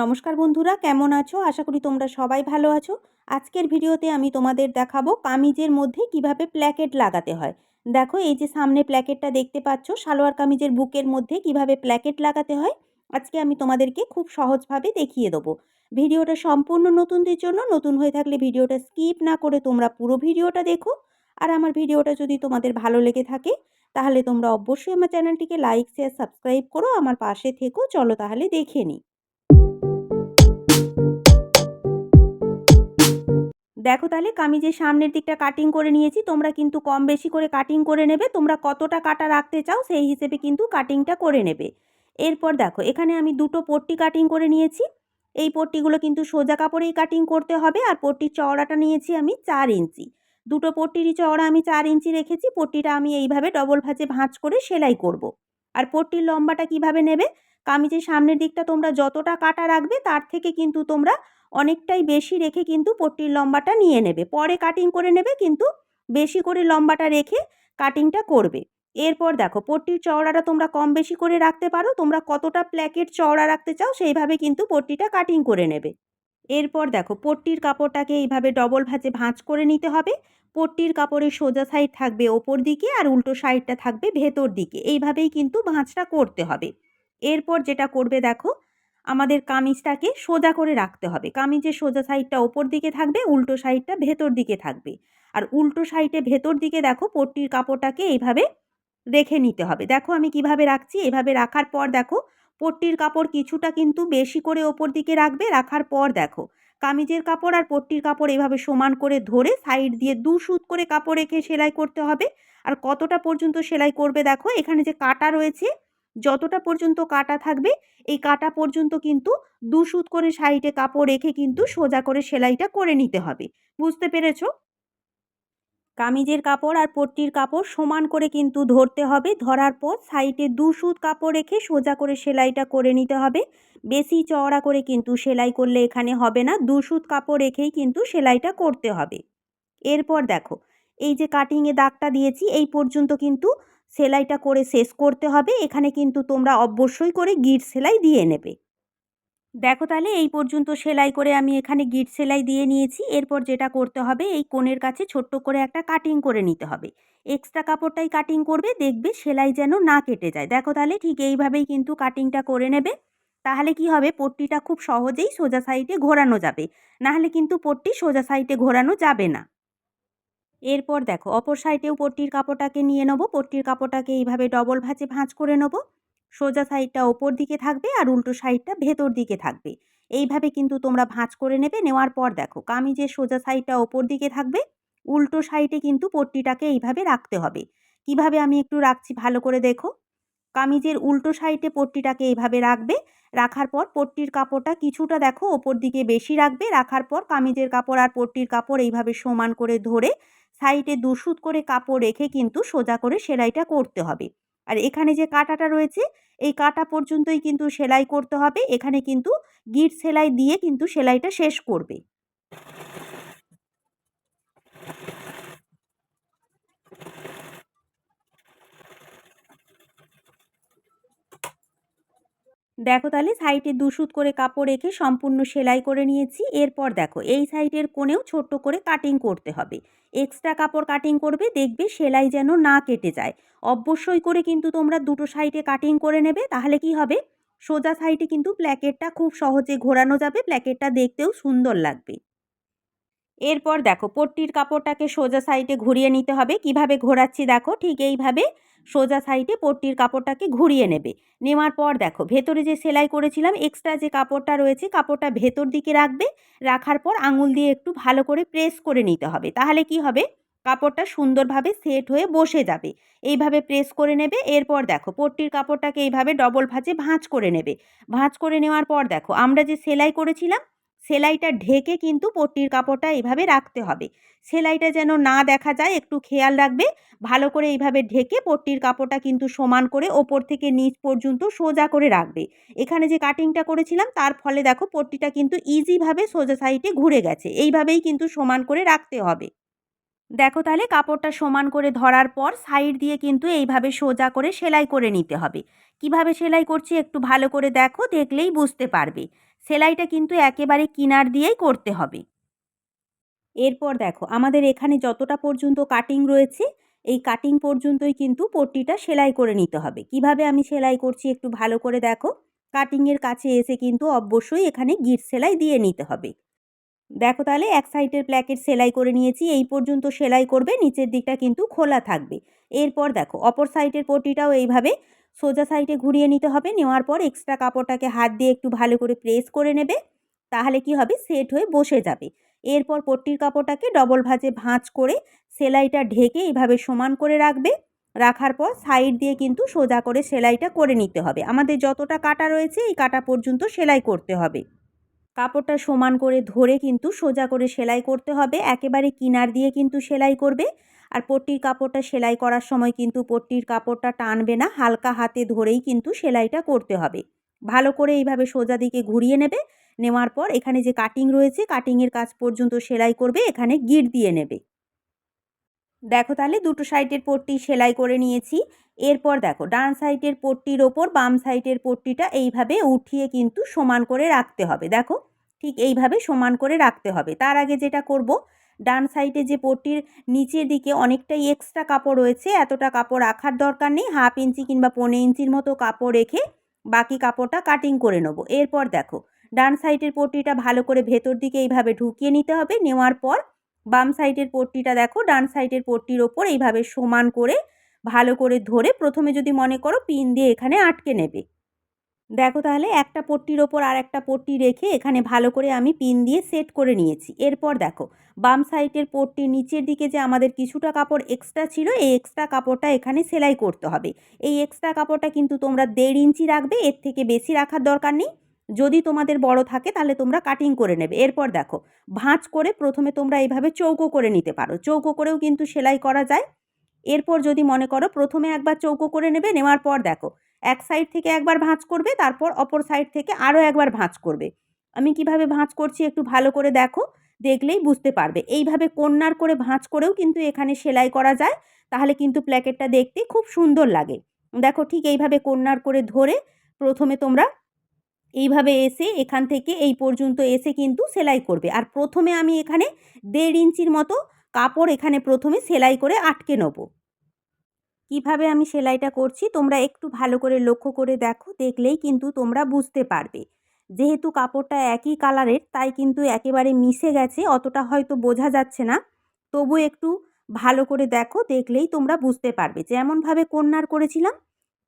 নমস্কার বন্ধুরা, কেমন আছো? আশা করি তোমরা সবাই ভালো আছো। আজকের ভিডিওতে আমি তোমাদের দেখাবো কামিজের মধ্যে কিভাবে প্ল্যাকেট লাগাতে হয়। দেখো, এই যে সামনে প্ল্যাকেটটা দেখতে পাচ্ছ, সালোয়ার কামিজের বুকের মধ্যে কিভাবে প্ল্যাকেট লাগাতে হয় আজকে আমি তোমাদেরকে খুব সহজভাবে দেখিয়ে দেবো। ভিডিওটা সম্পূর্ণ নতুনদের জন্য, নতুন হয়ে থাকলে ভিডিওটা স্কিপ না করে তোমরা পুরো ভিডিওটা দেখো। আর আমার ভিডিওটা যদি তোমাদের ভালো লেগে থাকে তাহলে তোমরা অবশ্যই আমার চ্যানেলটিকে লাইক, শেয়ার, সাবস্ক্রাইব করো, আমার পাশে থেকো। চলো তাহলে দেখে নিই। দেখো, তাহলে কামিজের সামনের দিকটা কাটিং করে নিয়েছি। তোমরা কিন্তু কম বেশি করে কাটিং করে নেবে। তোমরা কতটা কাটা রাখতে চাও সেই হিসেবে কিন্তু কাটিংটা করে নেবে। এরপর দেখো, এখানে আমি দুটো পট্টি কাটিং করে নিয়েছি। এই পট্টিগুলো কিন্তু সোজা কাপড়েই কাটিং করতে হবে। আর পট্টির চওড়াটা নিয়েছি আমি 4 ইঞ্চি। দুটো পট্টিরই চওড়া আমি 4 ইঞ্চি রেখেছি। পট্টিটা আমি এইভাবে ডবল ভাঁজে ভাঁজ করে সেলাই করব। আর পট্টির লম্বাটা কিভাবে নেবে? কামিজের সামনের দিকটা তোমরা যতটা কাটা রাখবে তার থেকে কিন্তু তোমরা অনেকটাই বেশি রেখে কিন্তু পট্টির লম্বাটা নিয়ে নেবে। পরে কাটিং করে নেবে, কিন্তু বেশি করে লম্বাটা রেখে কাটিংটা করবে। এরপর দেখো, পট্টির চওড়াটা তোমরা কম বেশি করে রাখতে পারো। তোমরা কতটা প্ল্যাকেট চওড়া রাখতে চাও সেইভাবে কিন্তু পট্টিটা কাটিং করে নেবে। এরপর দেখো, পট্টির কাপড়টাকে এইভাবে ডবল ভাঁজে ভাঁজ করে নিতে হবে। পট্টির কাপড়ের সোজা সাইড থাকবে ওপর দিকে আর উল্টো সাইডটা থাকবে ভেতর দিকে। এইভাবেই কিন্তু ভাঁজটা করতে হবে। এরপর যেটা করবে দেখো, আমাদের কামিজটাকে সোজা করে রাখতে হবে। কামিজের সোজা সাইডটা ওপর দিকে থাকবে, উল্টো সাইডটা ভেতর দিকে থাকবে। আর উল্টো সাইডে ভেতর দিকে দেখো, পট্টির কাপড়টাকে এইভাবে রেখে নিতে হবে। দেখো আমি কিভাবে রাখছি। এভাবে রাখার পর দেখো, পট্টির কাপড় কিছুটা কিন্তু বেশি করে ওপর দিকে রাখবে। রাখার পর দেখো, কামিজের কাপড় আর পট্টির কাপড় এভাবে সমান করে ধরে সাইড দিয়ে 2 সুত করে কাপড় রেখে সেলাই করতে হবে। আর কতটা পর্যন্ত সেলাই করবে দেখো, এখানে যে কাটা রয়েছে যতটা পর্যন্ত কাটা থাকবে এই কাটা পর্যন্ত কিন্তু 2 সুত করে সাইডে কাপড় রেখে কিন্তু সোজা করে সেলাইটা করে নিতে হবে। বুঝতে পেরেছো? কামিজের কাপড় আর পট্টির কাপড় সমান করে কিন্তু ধরতে হবে। ধরার পর সাইডে 2 সুত কাপড় রেখে সোজা করে সেলাইটা করে নিতে হবে। বেশি চওড়া করে কিন্তু সেলাই করলে এখানে হবে না। 2 সুত কাপড় রেখেই কিন্তু সেলাইটা করতে হবে। এরপর দেখো, এই যে কাটিংয়ে দাগটা দিয়েছি এই পর্যন্ত কিন্তু সেলাইটা করে শেষ করতে হবে। এখানে কিন্তু তোমরা অবশ্যই করে গিট সেলাই দিয়ে নেবে। দেখো, তাহলে এই পর্যন্ত সেলাই করে আমি এখানে গিট সেলাই দিয়ে নিয়েছি। এরপর যেটা করতে হবে, এই কোণের কাছে ছোট্ট করে একটা কাটিং করে নিতে হবে। এক্সট্রা কাপড়টাই কাটিং করবে, দেখবে সেলাই যেন না কেটে যায়। দেখো, তাহলে ঠিক এইভাবেই কিন্তু কাটিংটা করে নেবে। তাহলে কি হবে, পট্টিটা খুব সহজেই সোজা সাইডে ঘোরানো যাবে। নাহলে কিন্তু পট্টি সোজা সাইডে ঘোরানো যাবে না। এরপর দেখো, অপর সাইডেও পট্টির কাপড়টাকে নিয়ে নেবো। পট্টির কাপড়টাকে এইভাবে ডবল ভাঁজে ভাঁজ করে নেবো। সোজা সাইডটা ওপর দিকে থাকবে আর উল্টো সাইডটা ভেতর দিকে থাকবে। এইভাবে কিন্তু তোমরা ভাঁজ করে নেবে। নেওয়ার পর দেখো, কামিজের সোজা সাইডটা ওপর দিকে থাকবে, উল্টো সাইডে কিন্তু পট্টিটাকে এইভাবে রাখতে হবে। কিভাবে আমি একটু রাখছি ভালো করে দেখো। কামিজের উল্টো সাইডে পট্টিটাকে এইভাবে রাখবে। রাখার পর পট্টির কাপড়টা কিছুটা দেখো ওপর দিকে বেশি রাখবে। রাখার পর কামিজের কাপড় আর পট্টির কাপড় এইভাবে সমান করে ধরে সাইডে 2 সুত করে কাপড় রেখে কিন্তু সোজা করে সেলাইটা করতে হবে। আর এখানে যে কাটাটা রয়েছে এই কাটা পর্যন্তই কিন্তু সেলাই করতে হবে। এখানে কিন্তু গিট সেলাই দিয়ে কিন্তু সেলাইটা শেষ করবে। দেখো, তাহলে সাইডে 2 সুত করে কাপড় রেখে সম্পূর্ণ সেলাই করে নিয়েছি। এরপর দেখো, এই সাইডের কোণেও ছোট্ট করে কাটিং করতে হবে। এক্সট্রা কাপড় কাটিং করবে, দেখবে সেলাই যেন না কেটে যায়। অবশ্যই করে কিন্তু তোমরা দুটো সাইডে কাটিং করে নেবে। তাহলে কি হবে, সোজা সাইডে কিন্তু প্ল্যাকেটটা খুব সহজে ঘোরানো যাবে। প্ল্যাকেটটা দেখতেও সুন্দর লাগবে। এরপর দেখো, পট্টির কাপড়টাকে সোজা সাইডে ঘুরিয়ে নিতে হবে। কিভাবে ঘোরাচ্ছি দেখো, ঠিক এইভাবে সোজা সাইডে পট্টির কাপড়টাকে ঘুরিয়ে নেবে। নেওয়ার পর দেখো, ভেতরে যে সেলাই করেছিলাম এক্সট্রা যে কাপড়টা রয়েছে কাপড়টা ভেতর দিকে রাখবে। রাখার পর আঙুল দিয়ে একটু ভালো করে প্রেস করে নিতে হবে। তাহলে কি হবে, কাপড়টা সুন্দরভাবে সেট হয়ে বসে যাবে। এইভাবে প্রেস করে নেবে। এরপর দেখো, পট্টির কাপড়টাকে এইভাবে ডবল ভাঁজে ভাঁজ করে নেবে। ভাঁজ করে নেওয়ার পর দেখো, আমরা যে সেলাই করেছিলাম সেলাইটা ঢেকে কিন্তু পট্টির কাপড়টা এভাবে রাখতে হবে। সেলাইটা যেন না দেখা যায় একটু খেয়াল রাখবে। ভালো করে এইভাবে ঢেকে পট্টির কাপড়টা কিন্তু সমান করে ওপর থেকে নিচ পর্যন্ত সোজা করে রাখবে। এখানে যে কাটিংটা করেছিলাম তার ফলে দেখো পট্টিটা কিন্তু ইজিভাবে সোজা সাইডে ঘুরে গেছে। এইভাবেই কিন্তু সমান করে রাখতে হবে। দেখো, তাহলে কাপড়টা সমান করে ধরার পর সাইড দিয়ে কিন্তু এইভাবে সোজা করে সেলাই করে নিতে হবে। কিভাবে সেলাই করছি একটু ভালো করে দেখো, দেখলেই বুঝতে পারবে। সেলাইটা কিন্তু একেবারে কিনার দিয়েই করতে হবে। এরপর দেখো আমাদের এখানে যতটা পর্যন্ত কাটিং রয়েছে এই কাটিং পর্যন্তই কিন্তু পট্টিটা সেলাই করে নিতে হবে। কিভাবে আমি সেলাই করছি একটু ভালো করে দেখো। কাটিংয়ের কাছে এসে কিন্তু অবশ্যই এখানে গিট সেলাই দিয়ে নিতে হবে। দেখো তাহলে এক সাইডের প্ল্যাকেট সেলাই করে নিয়েছি, এই পর্যন্ত সেলাই করবে, নিচের দিকটা কিন্তু খোলা থাকবে। এরপর দেখো অপর সাইডের পট্টিটাও এইভাবে সোজা সাইডে ঘুরিয়ে নিতে হবে। নেওয়ার পর এক্সট্রা কাপড়টাকে হাত দিয়ে একটু ভালো করে প্রেস করে নেবে, তাহলে কি হবে সেট হয়ে বসে যাবে। এরপর পট্টির কাপড়টাকে ডবল ভাঁজে ভাঁজ করে সেলাইটা ঢেকে এইভাবে সমান করে রাখবে। রাখার পর সাইড দিয়ে কিন্তু সোজা করে সেলাইটা করে নিতে হবে। আমাদের যতটা কাটা রয়েছে এই কাটা পর্যন্ত সেলাই করতে হবে। কাপড়টা সমান করে ধরে কিন্তু সোজা করে সেলাই করতে হবে, একেবারে কিনার দিয়ে কিন্তু সেলাই করবে। আর পট্টির কাপড়টা সেলাই করার সময় কিন্তু পট্টির কাপড়টা টানবে না, হালকা হাতে ধরেই কিন্তু সেলাইটা করতে হবে। ভালো করে এইভাবে সোজা দিকে ঘুরিয়ে নেবে। নেওয়ার পর এখানে যে কাটিং রয়েছে কাটিংয়ের কাছ পর্যন্ত সেলাই করবে, এখানে গিট দিয়ে নেবে। দেখো তাহলে দুটো সাইডের পট্টি সেলাই করে নিয়েছি। এরপর দেখো ডান সাইডের পট্টির ওপর বাম সাইডের পট্টিটা এইভাবে উঠিয়ে কিন্তু সমান করে রাখতে হবে। দেখো ঠিক এইভাবে সমান করে রাখতে হবে। তার আগে যেটা করব, ডান সাইডে যে পট্টির নিচের দিকে অনেকটাই এক্সট্রা কাপড় রয়েছে, এতটা কাপড় রাখার দরকার নেই। 1/2 ইঞ্চি কিংবা 1/4 ইঞ্চির মতো কাপড় রেখে বাকি কাপড়টা কাটিং করে নেব। এরপর দেখো ডান সাইডের পট্টিটা ভালো করে ভেতর দিকে এইভাবে ঢুকিয়ে নিতে হবে। নেওয়ার পর বাম সাইডের পট্টিটা দেখো ডান সাইডের পট্টির ওপর এইভাবে সমান করে ভালো করে ধরে প্রথমে যদি মনে করো পিন দিয়ে এখানে আটকে নেবে। দেখো তাহলে একটা পট্টির ওপর আর একটা পট্টি রেখে এখানে ভালো করে আমি পিন দিয়ে সেট করে নিয়েছি। এরপর দেখো বাম সাইডের পট্টির নিচের দিকে যে আমাদের কিছুটা কাপড় এক্সট্রা ছিল এই এক্সট্রা কাপড়টা এখানে সেলাই করতে হবে। এই এক্সট্রা কাপড়টা কিন্তু তোমরা 1.5 ইঞ্চি রাখবে, এর থেকে বেশি রাখার দরকার নেই। যদি তোমাদের বড় থাকে তাহলে তোমরা কাটিং করে নেবে। এরপর দেখো ভাঁজ করে প্রথমে তোমরা এইভাবে চৌকো করে নিতে পারো, চৌকো করেও কিন্তু সেলাই করা যায়। এরপর যদি মনে করো প্রথমে একবার চৌকো করে নেবে, নেওয়ার পর দেখো এক সাইড থেকে একবার ভাঁজ করবে, তারপর অপর সাইড থেকে আরও একবার ভাঁজ করবে। আমি কিভাবে ভাঁজ করছি একটু ভালো করে দেখো, দেখলেই বুঝতে পারবে। এইভাবে কর্নার করে ভাঁজ করেও কিন্তু এখানে সেলাই করা যায়, তাহলে কিন্তু প্ল্যাকেটটা দেখতে খুব সুন্দর লাগে। দেখো ঠিক এইভাবে কর্নার করে ধরে প্রথমে তোমরা এইভাবে এসে এখান থেকে এই পর্যন্ত এসে কিন্তু সেলাই করবে। আর প্রথমে আমি এখানে 1.5 ইঞ্চির মতো কাপড় এখানে প্রথমে সেলাই করে আটকে নেব। কিভাবে আমি সেলাইটা করছি তোমরা একটু ভালো করে লক্ষ্য করে দেখো, দেখলেই কিন্তু তোমরা বুঝতে পারবে। যেহেতু কাপড়টা একই কালারের তাই কিন্তু একেবারে মিশে গেছে, অতটা হয়তো বোঝা যাচ্ছে না। তবু একটু ভালো করে দেখো, দেখলেই তোমরা বুঝতে পারবে। যেমনভাবে কর্নার করেছিলাম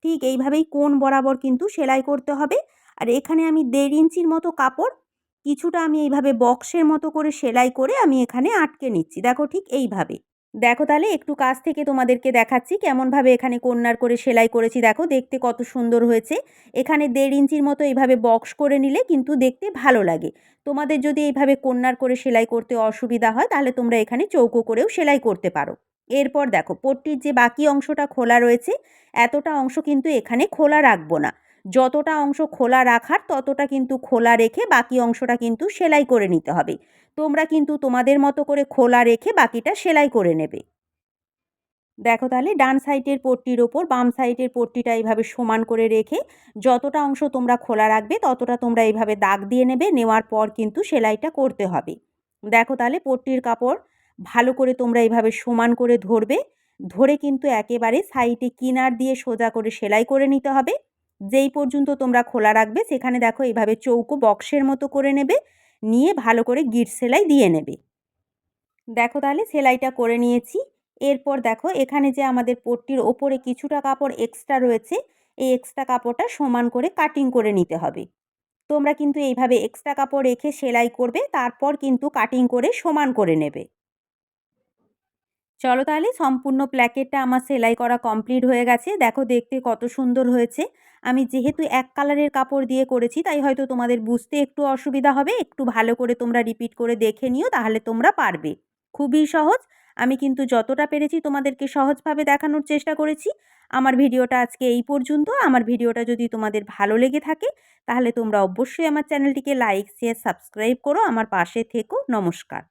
ঠিক এইভাবেই কোণ বরাবর কিন্তু সেলাই করতে হবে। আর এখানে আমি 1.5 ইঞ্চির মতো কাপড় কিছুটা আমি এইভাবে বক্সের মতো করে সেলাই করে আমি এখানে আটকে নিচ্ছি। দেখো ঠিক এইভাবে। দেখো তাহলে একটু কাছ থেকে তোমাদেরকে দেখাচ্ছি কেমনভাবে এখানে কর্নার করে সেলাই করেছি। দেখো দেখতে কত সুন্দর হয়েছে। এখানে 1.5 ইঞ্চির মতো এইভাবে বক্স করে নিলে কিন্তু দেখতে ভালো লাগে। তোমাদের যদি এইভাবে কর্নার করে সেলাই করতে অসুবিধা হয় তাহলে তোমরা এখানে চৌকো করেও সেলাই করতে পারো। এরপর দেখো পট্টির যে বাকি অংশটা খোলা রয়েছে এতটা অংশ কিন্তু এখানে খোলা রাখবো না। যতটা অংশ খোলা রাখার ততটা কিন্তু খোলা রেখে বাকি অংশটা কিন্তু সেলাই করে নিতে হবে। তোমরা কিন্তু তোমাদের মতো করে খোলা রেখে বাকিটা সেলাই করে নেবে। দেখো তাহলে ডান সাইডের পট্টির ওপর বাম সাইডের পট্টিটা এইভাবে সমান করে রেখে যতটা অংশ তোমরা খোলা রাখবে ততটা তোমরা এইভাবে দাগ দিয়ে নেবে। নেওয়ার পর কিন্তু সেলাইটা করতে হবে। দেখো তাহলে পট্টির কাপড় ভালো করে তোমরা এইভাবে সমান করে ধরবে, ধরে কিন্তু একেবারে সাইডে কিনার দিয়ে সোজা করে সেলাই করে নিতে হবে। যেই পর্যন্ত তোমরা খোলা রাখবে সেখানে দেখো এইভাবে চৌকো বক্সের মতো করে নেবে, নিয়ে ভালো করে গিট সেলাই দিয়ে নেবে। দেখো তাহলে সেলাইটা করে নিয়েছি। এরপর দেখো এখানে যে আমাদের পট্টির ওপরে কিছুটা কাপড় এক্সট্রা রয়েছে এই এক্সট্রা কাপড়টা সমান করে কাটিং করে নিতে হবে। তোমরা কিন্তু এইভাবে এক্সট্রা কাপড় রেখে সেলাই করবে, তারপর কিন্তু কাটিং করে সমান করে নেবে। চলো তাহলে সম্পূর্ণ প্ল্যাকেটটা আমার সেলাই করা কমপ্লিট হয়ে গেছে। দেখো দেখতে কত সুন্দর হয়েছে। আমি যেহেতু এক কালারের কাপড় দিয়ে করেছি তাই হয়তো তোমাদের বুঝতে একটু অসুবিধা হবে। একটু ভালো করে তোমরা রিপিট করে দেখে নিও, তাহলে তোমরা পারবে। খুবই সহজ। আমি কিন্তু যতটা পেরেছি তোমাদেরকে সহজভাবে দেখানোর চেষ্টা করেছি। আমার ভিডিওটা আজকে এই পর্যন্ত। আমার ভিডিওটা যদি তোমাদের ভালো লেগে থাকে তাহলে তোমরা অবশ্যই আমার চ্যানেলটিকে লাইক, শেয়ার, সাবস্ক্রাইব করো। আমার পাশে থেকো। নমস্কার।